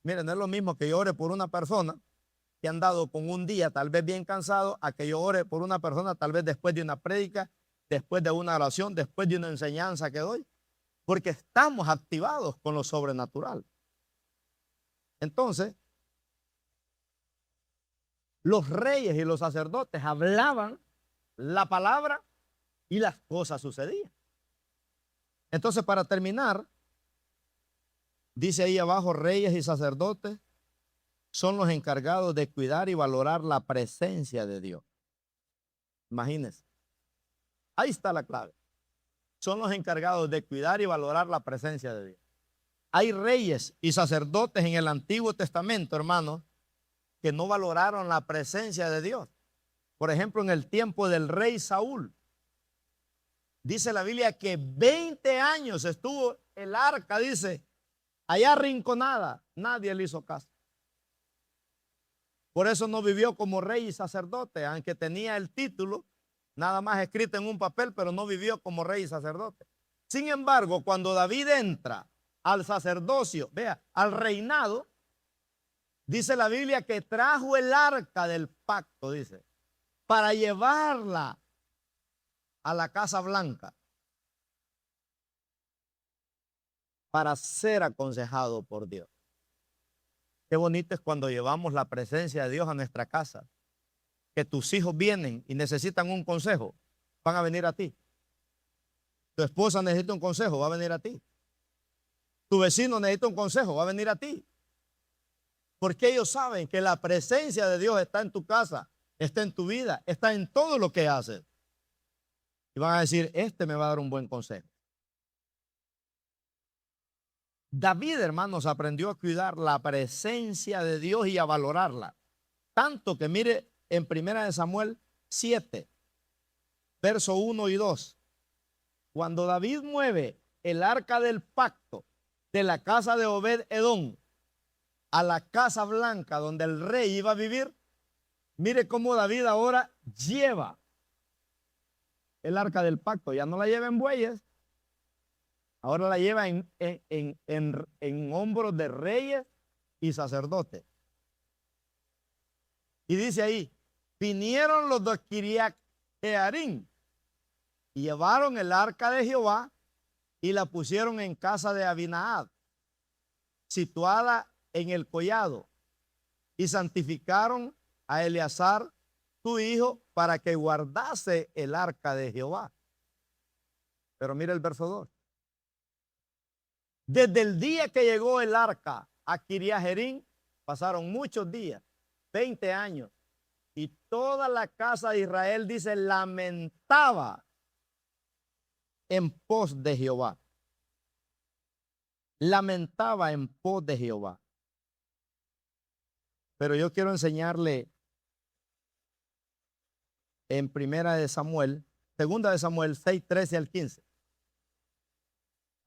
Miren, no es lo mismo que yo ore por una persona que he andado con un día tal vez bien cansado a que yo ore por una persona tal vez después de una prédica, después de una oración, después de una enseñanza que doy, porque estamos activados con lo sobrenatural. Entonces, los reyes y los sacerdotes hablaban la palabra y las cosas sucedían. Entonces, para terminar, dice ahí abajo, reyes y sacerdotes son los encargados de cuidar y valorar la presencia de Dios. Imagínense. Ahí está la clave. Son los encargados de cuidar y valorar la presencia de Dios. Hay reyes y sacerdotes en el Antiguo Testamento, hermanos, que no valoraron la presencia de Dios. Por ejemplo, en el tiempo del rey Saúl, dice la Biblia que 20 años estuvo el arca, dice, allá arrinconada. Nadie le hizo caso. Por eso no vivió como rey y sacerdote, aunque tenía el título, nada más escrito en un papel, pero no vivió como rey y sacerdote. Sin embargo, cuando David entra al sacerdocio, vea, al reinado, dice la Biblia que trajo el arca del pacto, dice, para llevarla a la Casa Blanca, para ser aconsejado por Dios. Qué bonito es cuando llevamos la presencia de Dios a nuestra casa. Que tus hijos vienen y necesitan un consejo, van a venir a ti. Tu esposa necesita un consejo, va a venir a ti. Tu vecino necesita un consejo, va a venir a ti. Porque ellos saben que la presencia de Dios está en tu casa, está en tu vida, está en todo lo que haces. Y van a decir, este me va a dar un buen consejo. David, hermanos, aprendió a cuidar la presencia de Dios y a valorarla. Tanto que mire en 1 Samuel 7, verso 1 y 2. Cuando David mueve el arca del pacto de la casa de Obed-Edom a la Casa Blanca donde el rey iba a vivir, mire cómo David ahora lleva el arca del pacto. Ya no la lleva en bueyes, ahora la lleva en hombros de reyes y sacerdotes. Y dice ahí, vinieron los de Kiriat Jearim y llevaron el arca de Jehová y la pusieron en casa de Abinadab, situada en el collado, y santificaron a Eleazar, su hijo, para que guardase el arca de Jehová. Pero mira el verso 2. Desde el día que llegó el arca a Kiriat Jearim, pasaron muchos días, 20 años, y toda la casa de Israel, dice, lamentaba en pos de Jehová. Lamentaba en pos de Jehová. Pero yo quiero enseñarle en segunda de Samuel 6, 13 al 15.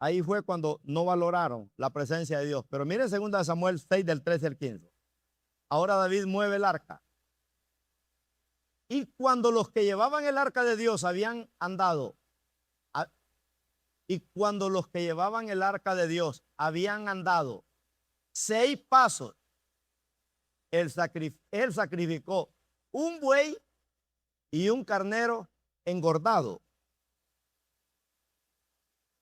Ahí fue cuando no valoraron la presencia de Dios. Pero miren segunda de Samuel 6 del 13 al 15. Ahora David mueve el arca. Y cuando los que llevaban el arca de Dios habían andado, habían andado 6 pasos, él sacrificó un buey y un carnero engordado.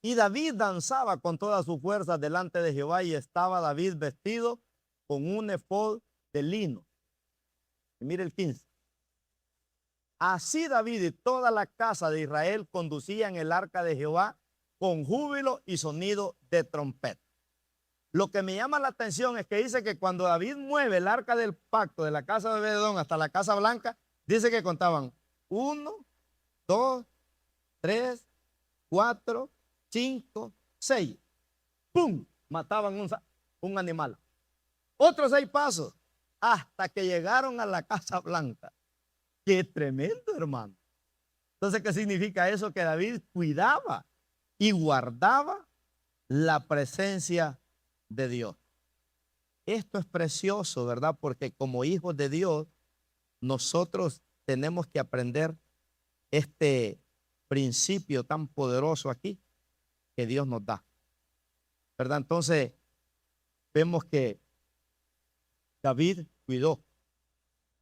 Y David danzaba con toda su fuerza delante de Jehová, y estaba David vestido con un efod de lino. Y mire el 15. Así David y toda la casa de Israel conducían el arca de Jehová con júbilo y sonido de trompeta. Lo que me llama la atención es que dice que cuando David mueve el arca del pacto de la casa de Obed-Edom hasta la Casa Blanca, dice que contaban 1, 2, 3, 4, 5, 6. ¡Pum! Mataban un animal. Otros 6 pasos hasta que llegaron a la Casa Blanca. ¡Qué tremendo, hermano! Entonces, ¿qué significa eso? Que David cuidaba y guardaba la presencia de Dios. Esto es precioso, ¿verdad? Porque como hijos de Dios, nosotros tenemos que aprender este principio tan poderoso aquí que Dios nos da, ¿verdad? Entonces, vemos que David cuidó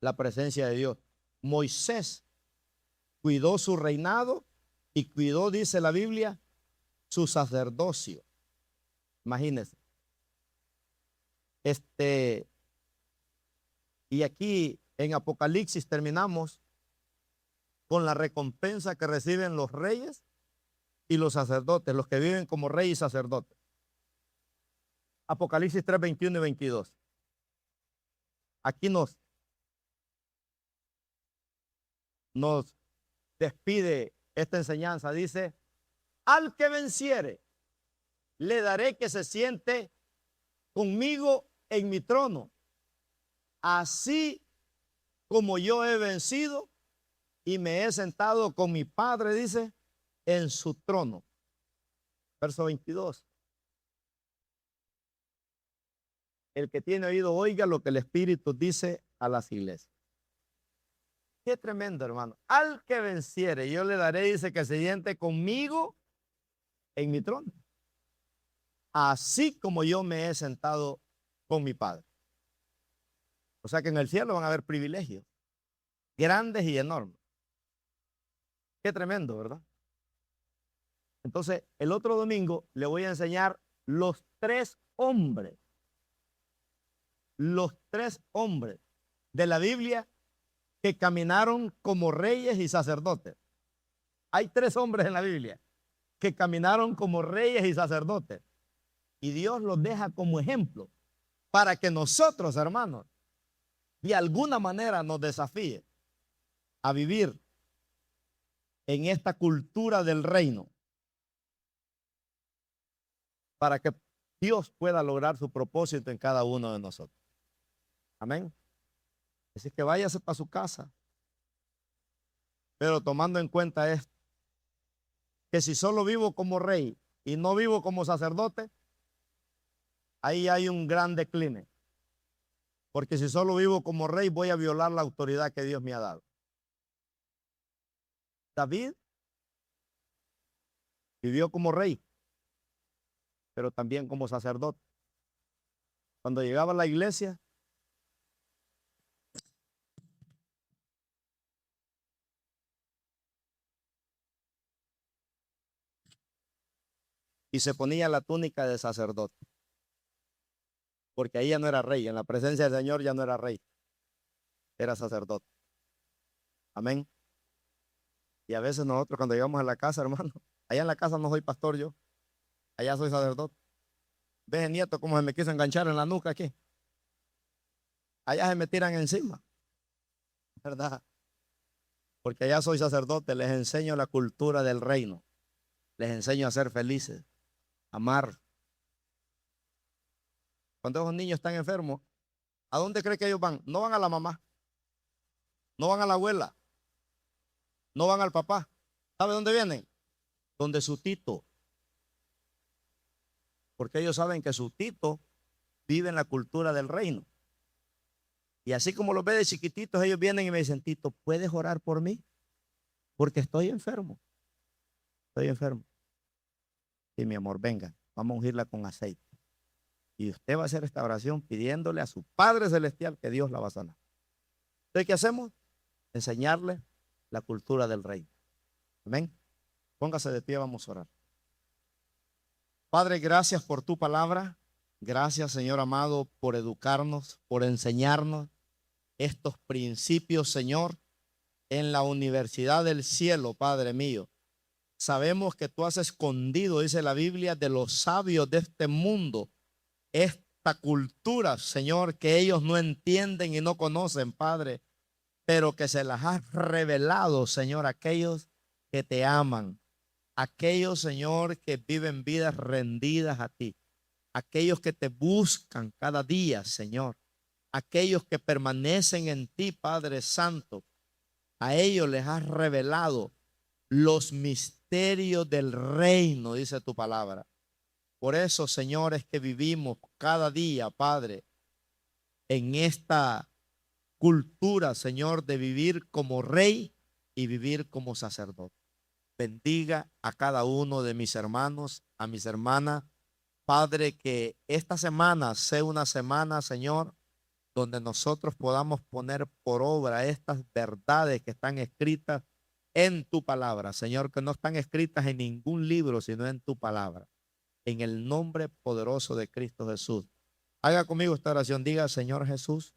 la presencia de Dios. Moisés cuidó su reinado y cuidó, dice la Biblia, su sacerdocio. Imagínense. Y aquí en Apocalipsis terminamos con la recompensa que reciben los reyes y los sacerdotes, los que viven como rey y sacerdote. Apocalipsis 3, 21 y 22. Aquí nos despide esta enseñanza. Dice, al que venciere, le daré que se siente conmigo en mi trono, así como yo he vencido y me he sentado con mi Padre, dice, en su trono. Verso 22. El que tiene oído, oiga lo que el Espíritu dice a las iglesias. Qué tremendo, hermano. Al que venciere, yo le daré, dice, que se siente conmigo en mi trono, así como yo me he sentado con mi Padre. O sea que en el cielo van a haber privilegios grandes y enormes. Qué tremendo, ¿verdad? Entonces, el otro domingo le voy a enseñar los tres hombres de la Biblia que caminaron como reyes y sacerdotes. Hay tres hombres en la Biblia que caminaron como reyes y sacerdotes. Y Dios los deja como ejemplo para que nosotros, hermanos, de alguna manera nos desafíe a vivir en esta cultura del reino para que Dios pueda lograr su propósito en cada uno de nosotros. Amén. Así que váyase para su casa, pero tomando en cuenta esto, que si solo vivo como rey y no vivo como sacerdote, ahí hay un gran decline. Porque si solo vivo como rey, voy a violar la autoridad que Dios me ha dado. David vivió como rey, pero también como sacerdote. Cuando llegaba a la iglesia, y se ponía la túnica de sacerdote, porque ahí ya no era rey, en la presencia del Señor ya no era rey, era sacerdote. Amén. Y a veces nosotros cuando llegamos a la casa, hermano, allá en la casa no soy pastor yo, allá soy sacerdote. ¿Ves, nieto, cómo se me quiso enganchar en la nuca aquí? Allá se me tiran encima, ¿verdad? Porque allá soy sacerdote, les enseño la cultura del reino, les enseño a ser felices, amar. Cuando esos niños están enfermos, ¿a dónde cree que ellos van? No van a la mamá, no van a la abuela, no van al papá. ¿Sabe dónde vienen? Donde su tito. Porque ellos saben que su tito vive en la cultura del reino. Y así como los ve de chiquititos, ellos vienen y me dicen, Tito, ¿puedes orar por mí? Porque estoy enfermo. Estoy enfermo. Sí, mi amor, venga, vamos a ungirla con aceite. Y usted va a hacer esta oración pidiéndole a su Padre Celestial que Dios la va a sanar. Entonces, ¿qué hacemos? Enseñarle la cultura del reino. Amén. Póngase de pie, vamos a orar. Padre, gracias por tu palabra. Gracias, Señor amado, por educarnos, por enseñarnos estos principios, Señor, en la universidad del cielo, Padre mío. Sabemos que tú has escondido, dice la Biblia, de los sabios de este mundo, esta cultura, Señor, que ellos no entienden y no conocen, Padre, pero que se las has revelado, Señor, a aquellos que te aman, aquellos, Señor, que viven vidas rendidas a ti, aquellos que te buscan cada día, Señor, aquellos que permanecen en ti, Padre Santo. A ellos les has revelado los misterios del reino, dice tu palabra. Por eso, Señor, es que vivimos cada día, Padre, en esta cultura, Señor, de vivir como rey y vivir como sacerdote. Bendiga a cada uno de mis hermanos, a mis hermanas. Padre, que esta semana sea una semana, Señor, donde nosotros podamos poner por obra estas verdades que están escritas en tu palabra, Señor, que no están escritas en ningún libro, sino en tu palabra. En el nombre poderoso de Cristo Jesús. Haga conmigo esta oración. Diga, Señor Jesús,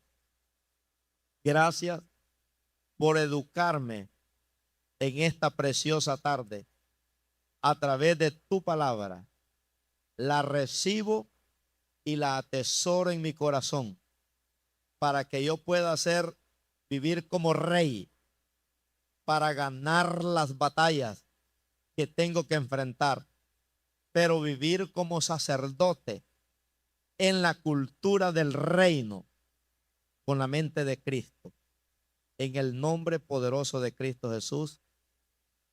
gracias por educarme en esta preciosa tarde a través de tu palabra. La recibo y la atesoro en mi corazón para que yo pueda vivir como rey, para ganar las batallas que tengo que enfrentar, pero vivir como sacerdote en la cultura del reino con la mente de Cristo. En el nombre poderoso de Cristo Jesús,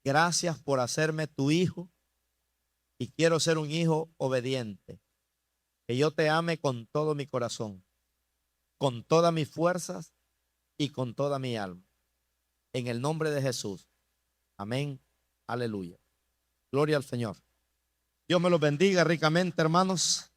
gracias por hacerme tu hijo y quiero ser un hijo obediente. Que yo te ame con todo mi corazón, con todas mis fuerzas y con toda mi alma. En el nombre de Jesús. Amén. Aleluya. Gloria al Señor. Dios me los bendiga ricamente, hermanos.